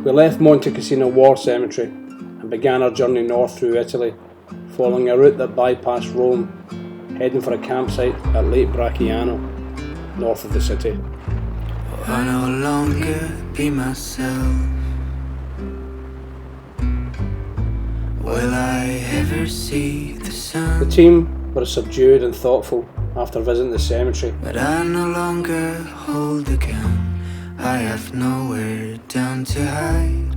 We left Monte Cassino War Cemetery and began our journey north through Italy, following a route that bypassed Rome, heading for a campsite at Lake Bracciano, north of the city. I no longer be myself. Will I ever see the sun? The team were subdued and thoughtful after visiting the cemetery. But I no longer hold the gun. I have nowhere down to hide.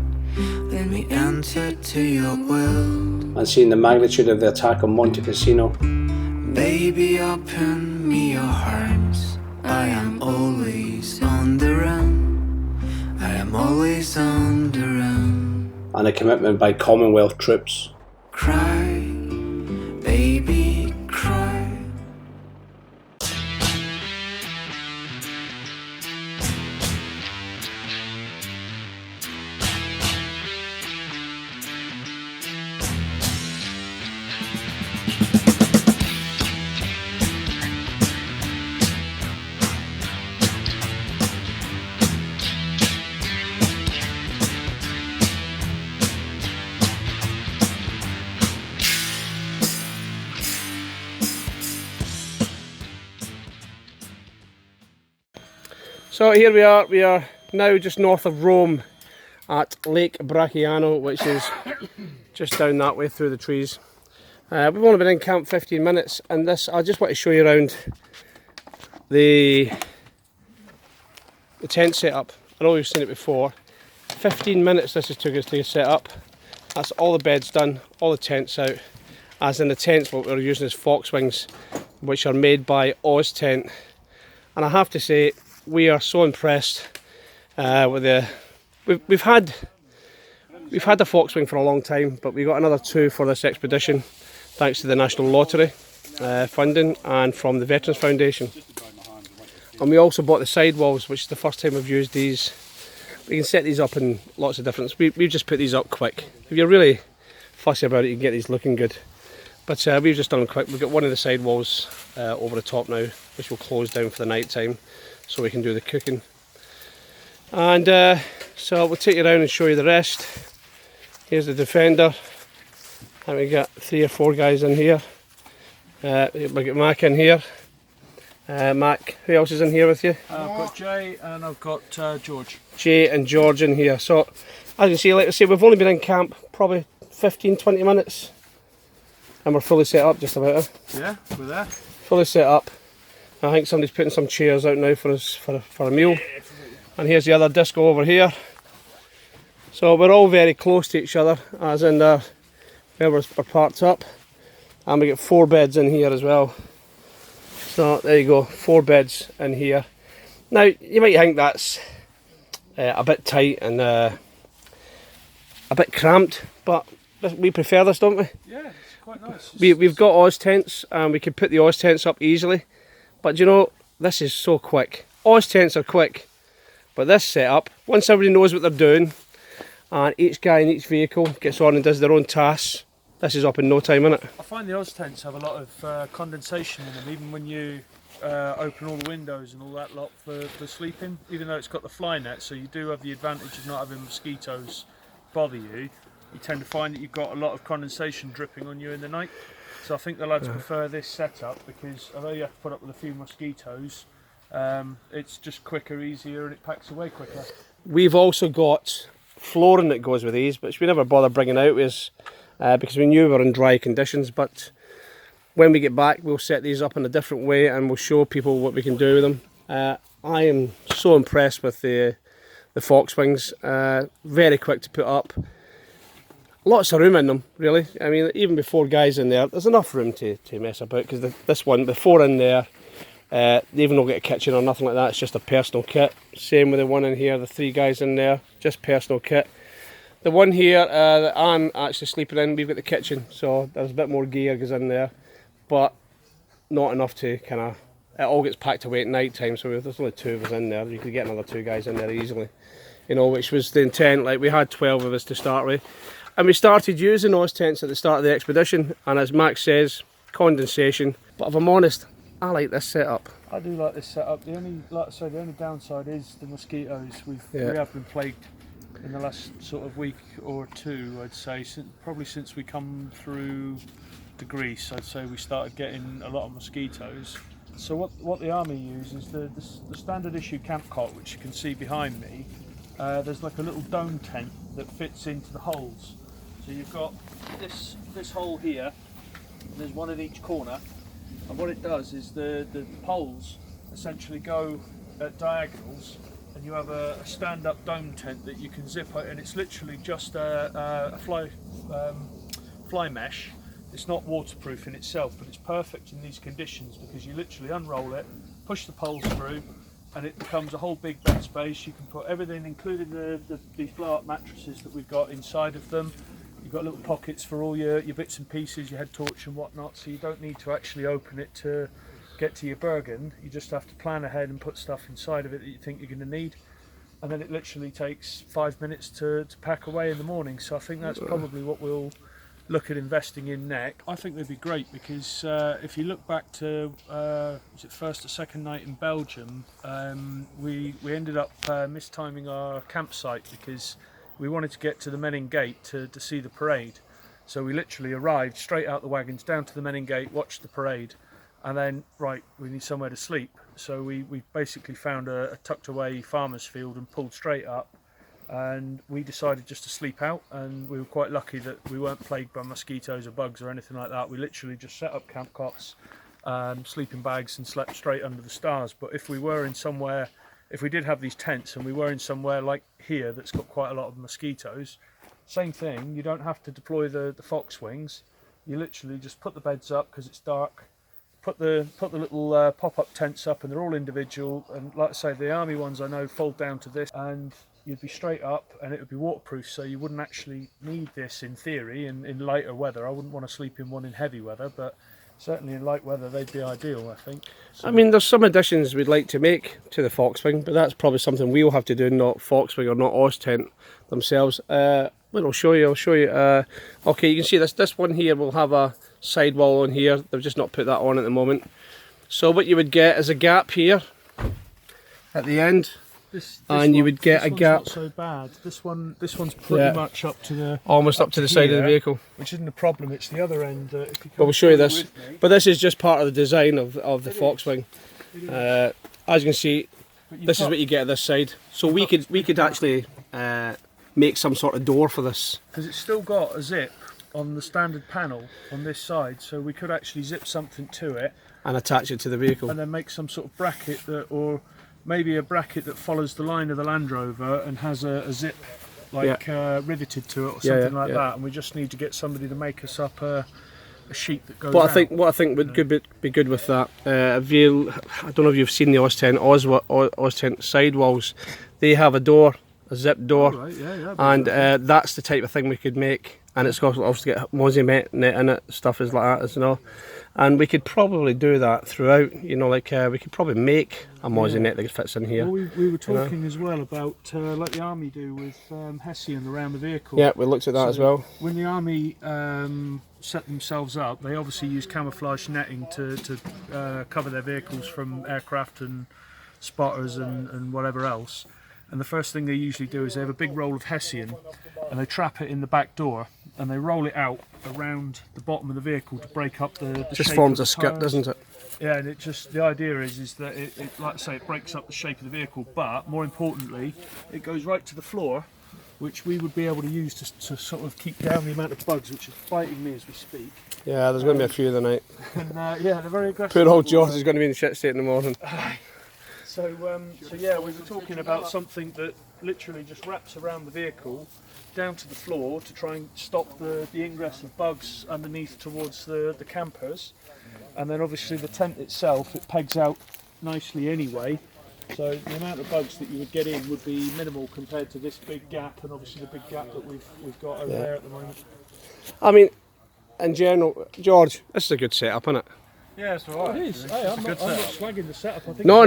Let me enter to your world. And seeing the magnitude of the attack on Monte Cassino. Baby, open me your heart. I am always on the run. I am always on the run. And a commitment by Commonwealth troops. Cry, baby, cry. So here we are now just north of Rome at Lake Bracciano, which is just down that way through the trees. We've only been in camp 15 minutes, and this, I just want to show you around the tent setup. I know we've seen it before. 15 minutes this has took us to set up. That's all the beds done, all the tents out. As in the tents, what we're using is Foxwings, which are made by Oz Tent. And I have to say, we are so impressed with the. We've had the Foxwing for a long time, but we got another two for this expedition, thanks to the National Lottery funding and from the Veterans Foundation. And we also bought the sidewalls, which is the first time we've used these. We can set these up in lots of different. We've just put these up quick. If you're really fussy about it, you can get these looking good. But we've just done them quick. We've got one of the sidewalls over the top now, which will close down for the night time, so we can do the cooking. And so we'll take you around and show you the rest. Here's the Defender, and we got 3 or 4 guys in here. We got Mac in here. Mac, who else is in here with you? I've got Jay and I've got George. Jay and George in here. So as you can see, like I say, we've only been in camp probably 15-20 minutes, and we're fully set up just about. Yeah, we're there. Fully set up. I think somebody's putting some chairs out now for us for a meal. And here's the other disco over here. So we're all very close to each other, as in where we're parked up. And we get 4 beds in here as well. So there you go, 4 beds in here. Now you might think that's a bit tight and a bit cramped, but we prefer this, don't we? Yeah, it's quite nice. We've got Oz tents, and we can put the Oz tents up easily. But you know, this is so quick. Oz tents are quick, but this setup, once everybody knows what they're doing, and each guy in each vehicle gets on and does their own tasks, this is up in no time, innit? I find the Oz tents have a lot of condensation in them, even when you open all the windows and all that lot for sleeping, even though it's got the fly net, so you do have the advantage of not having mosquitoes bother you. You tend to find that you've got a lot of condensation dripping on you in the night. So I think the lads prefer this setup because although you have to put up with a few mosquitoes, it's just quicker, easier, and it packs away quicker. We've also got flooring that goes with these, which we never bother bringing out with us because we knew we were in dry conditions. But when we get back, we'll set these up in a different way and we'll show people what we can do with them. I am so impressed with the Foxwings. Very quick to put up. Lots of room in them, really. I mean, even before guys in there's enough room to mess about, because this one, the 4 in there, they even don't get a kitchen or nothing like that. It's just a personal kit. Same with the one in here, the 3 guys in there, just personal kit. The one here that I'm actually sleeping in, we've got the kitchen, so there's a bit more gear goes in there, but not enough to kind of, it all gets packed away at night time, so there's only 2 of us in there. You could get another 2 guys in there easily, you know, which was the intent. Like, we had 12 of us to start with. And we started using Oz tents at the start of the expedition, and as Max says, condensation. But if I'm honest, I like this setup. I do like this setup. The only, like I say, the only downside is the mosquitoes. We have been plagued in the last sort of week or two, I'd say, probably since we come through to Greece, I'd say we started getting a lot of mosquitoes. So what the army use is the standard issue camp cot, which you can see behind me. There's like a little dome tent that fits into the holes. So you've got this hole here, there's one in each corner, and what it does is the poles essentially go at diagonals, and you have a stand-up dome tent that you can zip out, and it's literally just a fly mesh. It's not waterproof in itself, but it's perfect in these conditions because you literally unroll it, push the poles through, and it becomes a whole big bed space. You can put everything, including the blow-up mattresses that we've got inside of them. You've got little pockets for all your bits and pieces, your head torch and whatnot, so you don't need to actually open it to get to your Bergen. You just have to plan ahead and put stuff inside of it that you think you're going to need, and then it literally takes 5 minutes to pack away in the morning. So I think that's probably what we'll look at investing in next. I think they'd be great because if you look back to was it first or second night in Belgium, we ended up mistiming our campsite because we wanted to get to the Menin Gate to see the parade. So we literally arrived straight out the wagons down to the Menin Gate, watched the parade, and then right, we need somewhere to sleep. So we basically found a tucked away farmer's field and pulled straight up, and we decided just to sleep out, and we were quite lucky that we weren't plagued by mosquitoes or bugs or anything like that. We literally just set up camp cots, sleeping bags, and slept straight under the stars. But if we were in somewhere, if we did have these tents and we were in somewhere like here that's got quite a lot of mosquitoes, same thing, you don't have to deploy the Foxwings. You literally just put the beds up because it's dark, put the little pop-up tents up, and they're all individual, and like I say, the army ones I know fold down to this, and you'd be straight up and it would be waterproof, so you wouldn't actually need this in theory in lighter weather. I wouldn't want to sleep in one in heavy weather, but certainly in light weather they'd be ideal, I think. So, I mean, there's some additions we'd like to make to the Foxwing, but that's probably something we'll have to do, not Foxwing or not Oztent themselves. Well, I'll show you. Okay, you can see this one here will have a sidewall on here. They've just not put that on at the moment. So what you would get is a gap here at the end. And you would get a gap. Not so bad. This one's pretty much up to the almost up to the side of the vehicle, which isn't a problem. It's the other end. If you but we'll show you this. But this is just part of the design of the Foxwing. As you can see, this is what you get at this side. So we could actually make some sort of door for this, because it's still got a zip on the standard panel on this side. So we could actually zip something to it and attach it to the vehicle, and then make some sort of bracket or maybe a bracket that follows the line of the Land Rover and has a zip riveted to it or something like that, and we just need to get somebody to make us up a sheet that goes what out. I think would be good with that, I don't know if you've seen the Oztent sidewalls. They have a door, a zip door. Oh, right, and that's the type of thing we could make, and it's got obviously get mozzie net in it, stuff is like that, you know. And we could probably do that throughout, you know, like we could probably make a mozzie net that fits in here. Well, we were talking as well about like the army do with Hessian around the vehicle. Yeah, we looked at that as well. When the army set themselves up, they obviously use camouflage netting to cover their vehicles from aircraft and spotters and whatever else. And the first thing they usually do is they have a big roll of Hessian, and they trap it in the back door, and they roll it out around the bottom of the vehicle to break up the just shape forms of a skip, doesn't it? Yeah, and the idea is that it, like I say, it breaks up the shape of the vehicle, but more importantly, it goes right to the floor, which we would be able to use to sort of keep down the amount of bugs which are biting me as we speak. Yeah, there's going to be a few of the night. And yeah, they're very aggressive. Poor old George is going to be in the shit state in the morning. So yeah, we were talking about something that literally just wraps around the vehicle down to the floor to try and stop the ingress of bugs underneath towards the campers. And then obviously the tent itself, it pegs out nicely anyway, so the amount of bugs that you would get in would be minimal compared to this big gap, and obviously the big gap that we've got over there at the moment. I mean, in general, George, this is a good setup, isn't it? Yeah, it's alright. It is. Hey, I'm not slagging the setup. I think No,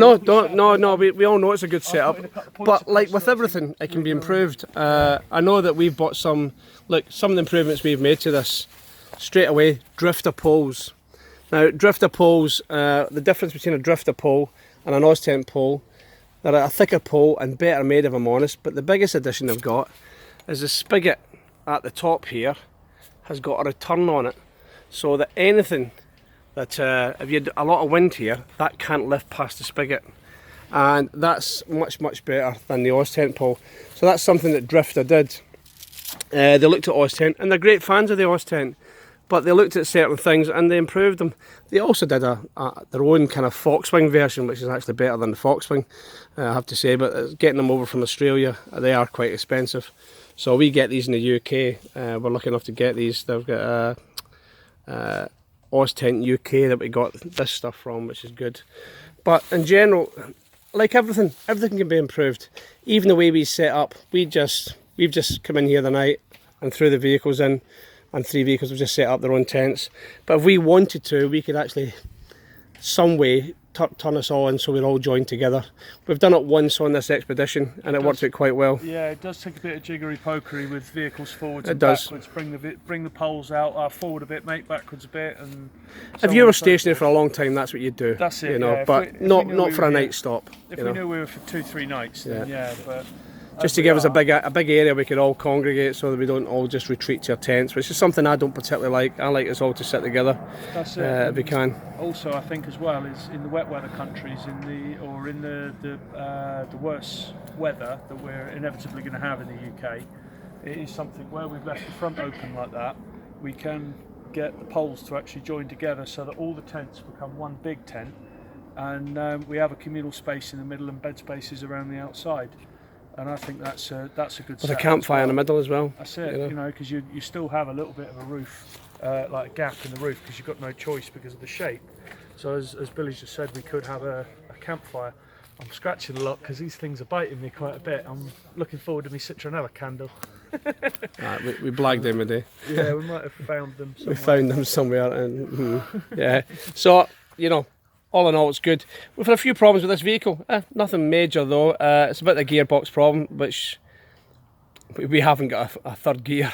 we all know it's a good setup, but like with everything, it can be improved. I know that we've bought some of the improvements we've made to this. Straight away, drifter poles. Now, drifter poles, the difference between a drifter pole and an Oztent pole, they're a thicker pole and better made, if I'm honest, but the biggest addition they've got is the spigot at the top here has got a return on it, so that anything that if you had a lot of wind here, that can't lift past the spigot, and that's much better than the Oz Tent pole. So that's something that Drifter did. They looked at Oz Tent, and they're great fans of the Oz Tent, but they looked at certain things and they improved them. They also did their own kind of Foxwing version, which is actually better than the Foxwing, I have to say, but getting them over from Australia, they are quite expensive. So we get these in the UK, we're lucky enough to get these. They've got Oz Tent UK that we got this stuff from, which is good. But in general, like everything can be improved. Even the way we set up, we've just come in here the night and threw the vehicles in, and 3 vehicles have just set up their own tents. But if we wanted to, we could actually some way turn us all in so we're all joined together. We've done it once on this expedition and it worked out quite well. Yeah, it does take a bit of jiggery pokery with vehicles forwards and does. backwards. Bring the poles out forward a bit, make backwards a bit, and if you were stationary for a long time, that's what you'd do. That's it. You know, yeah. but not for a night stop. If we knew we were for 2-3 nights, then yeah, but. Just to give us a big area we could all congregate, so that we don't all just retreat to our tents, which is something I don't particularly like. I like us all to sit together. That's it. If we can. Also, I think as well is in the wet weather countries, in the worse weather that we're inevitably going to have in the UK, it is something where we've left the front open like that. We can get the poles to actually join together so that all the tents become one big tent, and we have a communal space in the middle and bed spaces around the outside. And I think that's a good. With a campfire in the middle as well. That's it. You know, because you still have a little bit of a roof, like a gap in the roof, because you've got no choice because of the shape. So as Billy's just said, we could have a campfire. I'm scratching a lot because these things are biting me quite a bit. I'm looking forward to me citronella candle. We blagged them a day. Yeah, we might have found them somewhere. We found them somewhere, and yeah. So you know. All in all, it's good. We've had a few problems with this vehicle. Nothing major though. It's about the gearbox problem, which we haven't got a third gear,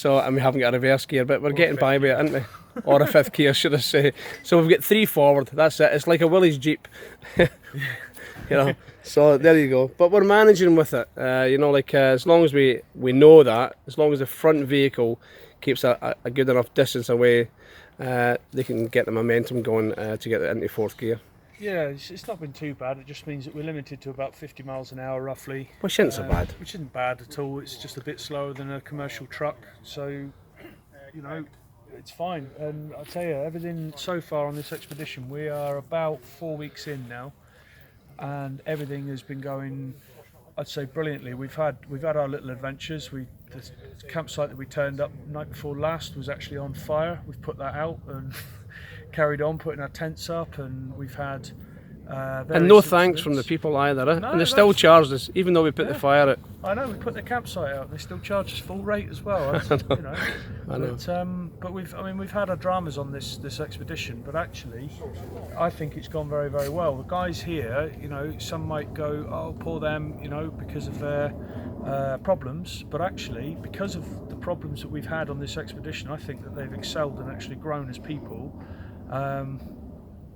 and we haven't got a reverse gear, but we're getting by with it, aren't we? Or a 5th gear, should I say? So we've got 3 forward. That's it. It's like a Willys Jeep, you know. So there you go. But we're managing with it. You know, like as long as we know that, as long as the front vehicle keeps a good enough distance away. They can get the momentum going to get it into 4th gear. Yeah, it's not been too bad. It just means that we're limited to about 50 miles an hour roughly. Which isn't so bad. Which isn't bad at all. It's just a bit slower than a commercial truck. So, you know, it's fine. And I'll tell you, everything so far on this expedition, we are about 4 weeks in now, and everything has been going, I'd say, brilliantly. We've had our little adventures. The campsite that we turned up the night before last was actually on fire. We've put that out and carried on putting our tents up, and we've had and no thanks from the people either, No, and they still charged us even though we put the fire out. I know, we put the campsite out and they still charge us full rate as well. You know. I know. But we've had our dramas on this expedition, but actually I think it's gone very, very well. The guys here, you know, some might go, oh, poor them, you know, because of their problems, but actually because of the problems that we've had on this expedition, I think that they've excelled and actually grown as people,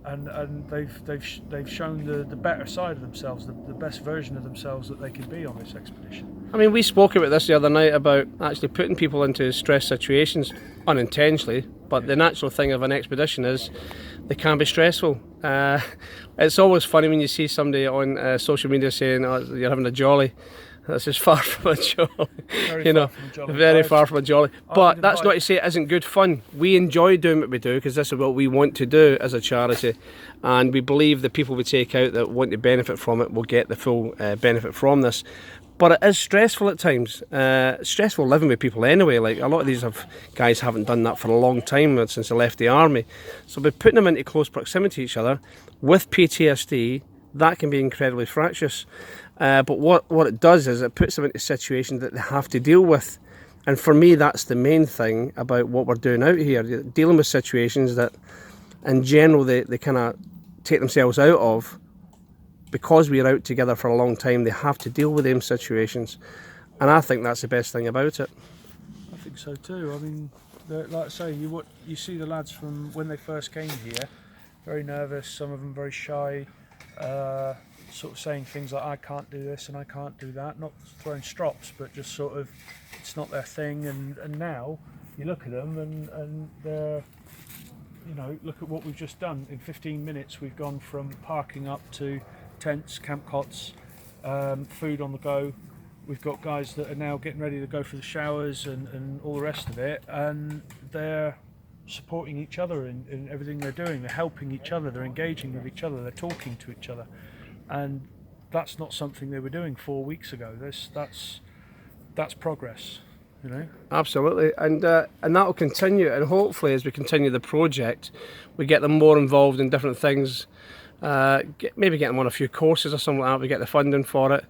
and they've shown the better side of themselves, the best version of themselves that they can be on this expedition. I mean, we spoke about this the other night about actually putting people into stress situations unintentionally, but the natural thing of an expedition is they can be stressful. It's always funny when you see somebody on social media saying, oh, you're having a jolly. That's just far from a jolly, very far from a jolly. But that's not to say it isn't good fun. We enjoy doing what we do because this is what we want to do as a charity, and we believe the people we take out that want to benefit from it will get the full benefit from this. But it is stressful at times. Stressful living with people anyway. Like a lot of these guys haven't done that for a long time since they left the army. So by putting them into close proximity to each other with PTSD, that can be incredibly fractious. But what it does is it puts them into situations that they have to deal with. And for me, that's the main thing about what we're doing out here. Dealing with situations that, in general, they kind of take themselves out of. Because we're out together for a long time, they have to deal with them situations. And I think that's the best thing about it. I think so too. I mean, like I say, you see the lads from when they first came here, very nervous, some of them very shy. sort of saying things like, I can't do this and I can't do that, not throwing strops, but just sort of, it's not their thing. And now you look at them and they're, you know, look at what we've just done. In 15 minutes we've gone from parking up to tents, camp cots, food on the go. We've got guys that are now getting ready to go for the showers and all the rest of it, and they're supporting each other in everything they're doing. They're helping each other, they're engaging with each other, they're talking to each other, and that's not something they were doing 4 weeks ago. That's progress, you know. Absolutely, and that will continue, and hopefully as we continue the project we get them more involved in different things, maybe get them on a few courses or something like that. We get the funding for it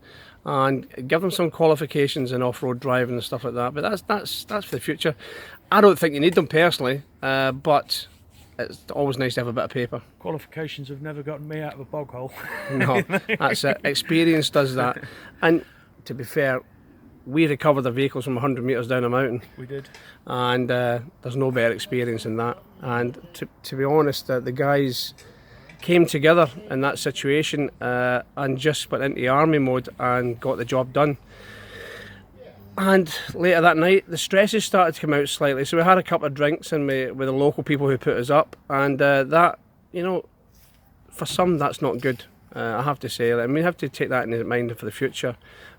and give them some qualifications in off-road driving and stuff like that, but that's for the future. I don't think you need them personally, but it's always nice to have a bit of paper. Qualifications have never gotten me out of a bog hole. No, that's it. Experience does that. And to be fair, we recovered the vehicles from 100 metres down a mountain. We did. And there's no better experience than that. And to be honest, the guys came together in that situation and just went into army mode and got the job done. And later that night the stresses started to come out slightly, so we had a couple of drinks and with the local people who put us up, and that, you know, for some that's not good, I have to say, and we have to take that in mind for the future.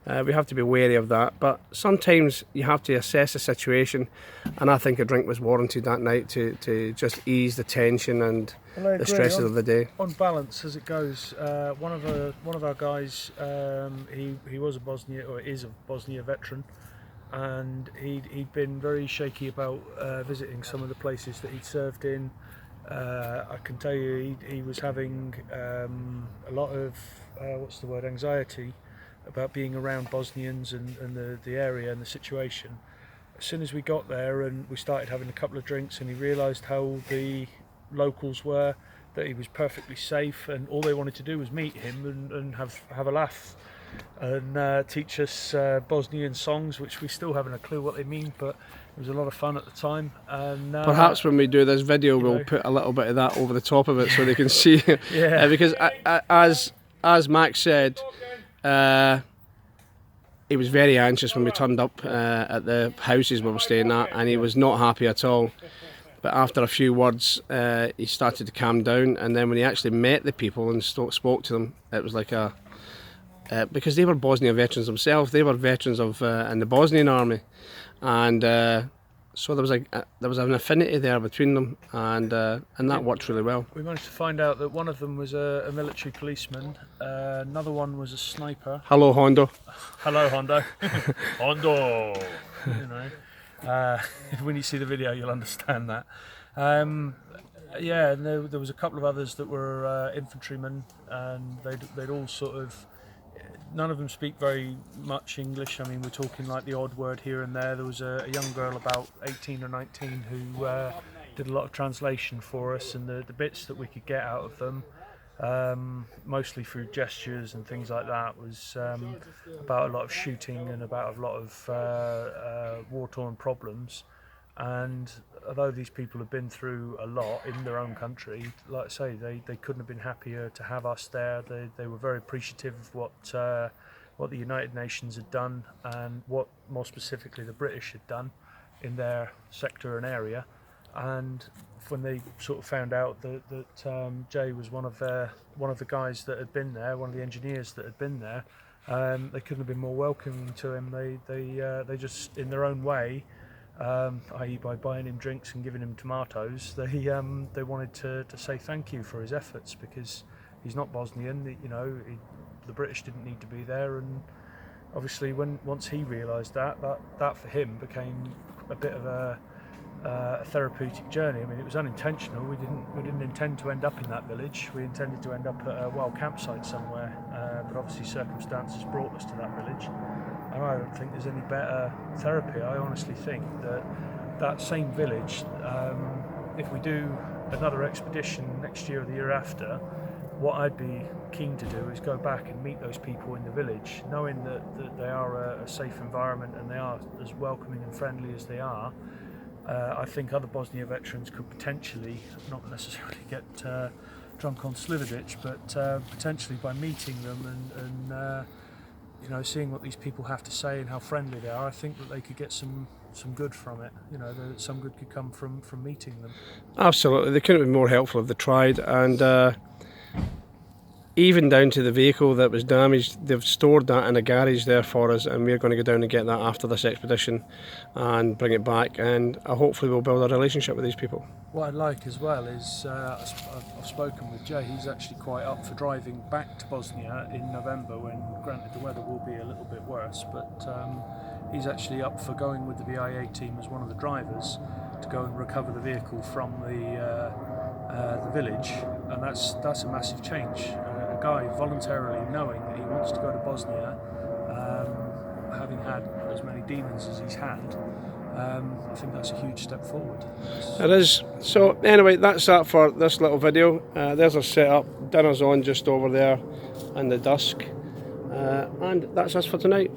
We have to be wary of that, but sometimes you have to assess the situation, and I think a drink was warranted that night to just ease the tension and the stresses of the day. On balance, as it goes, one of our guys, he was a Bosnia, or is a Bosnia veteran, and he'd been very shaky about visiting some of the places that he'd served in. I can tell you he was having a lot of anxiety about being around Bosnians and the area and the situation. As soon as we got there and we started having a couple of drinks, and he realised how the locals were, that he was perfectly safe, and all they wanted to do was meet him and have a laugh and teach us Bosnian songs, which we still haven't a clue what they mean, but it was a lot of fun at the time. And perhaps when we do this video we'll put a little bit of that over the top of it so they can see. Yeah. Because as Max said, he was very anxious when we turned up at the houses we were staying at, and he was not happy at all. But after a few words he started to calm down, and then when he actually met the people and spoke to them, it was like because they were Bosnian veterans themselves. They were veterans of in the Bosnian army, and so there was an affinity there between them, and that worked really well. We managed to find out that one of them was a military policeman, another one was a sniper. Hello, Hondo. Hello, Hondo. Hondo. You know, when you see the video, you'll understand that. Yeah, and there was a couple of others that were infantrymen, and they'd all sort of. None of them speak very much English. I mean, we're talking like the odd word here and there. There was a young girl about 18 or 19 who did a lot of translation for us, and the bits that we could get out of them, mostly through gestures and things like that, was about a lot of shooting and about a lot of war-torn problems. And although these people have been through a lot in their own country, like I say, they couldn't have been happier to have us there. They were very appreciative of what the United Nations had done, and what more specifically the British had done in their sector and area. And when they sort of found out that Jay was one of the guys that had been there, one of the engineers that had been there, they couldn't have been more welcoming to him. They just, in their own way, i.e. by buying him drinks and giving him tomatoes, they wanted to say thank you for his efforts, because he's not Bosnian, you know, the British didn't need to be there. And obviously once he realised that for him became a bit of a therapeutic journey. I mean, it was unintentional. We didn't intend to end up in that village. We intended to end up at a wild campsite somewhere, but obviously circumstances brought us to that village. And I don't think there's any better therapy. I honestly think that same village, if we do another expedition next year or the year after, what I'd be keen to do is go back and meet those people in the village, knowing that they are a safe environment and they are as welcoming and friendly as they are. I think other Bosnia veterans could potentially not necessarily get drunk on Sliverditch, but potentially by meeting them and you know, seeing what these people have to say and how friendly they are, I think that they could get some good from it. You know, some good could come from meeting them. Absolutely, they couldn't have been more helpful if they tried, and even down to the vehicle that was damaged, they've stored that in a garage there for us, and we're going to go down and get that after this expedition and bring it back, and hopefully we'll build a relationship with these people. What I'd like as well is, I've spoken with Jay, he's actually quite up for driving back to Bosnia in November, when granted the weather will be a little bit worse, but he's actually up for going with the VIA team as one of the drivers to go and recover the vehicle from the village, and that's a massive change. A guy voluntarily knowing that he wants to go to Bosnia, having had as many demons as he's had, I think that's a huge step forward. It is. So anyway, that's that for this little video. There's our setup, dinner's on just over there in the dusk, and that's us for tonight.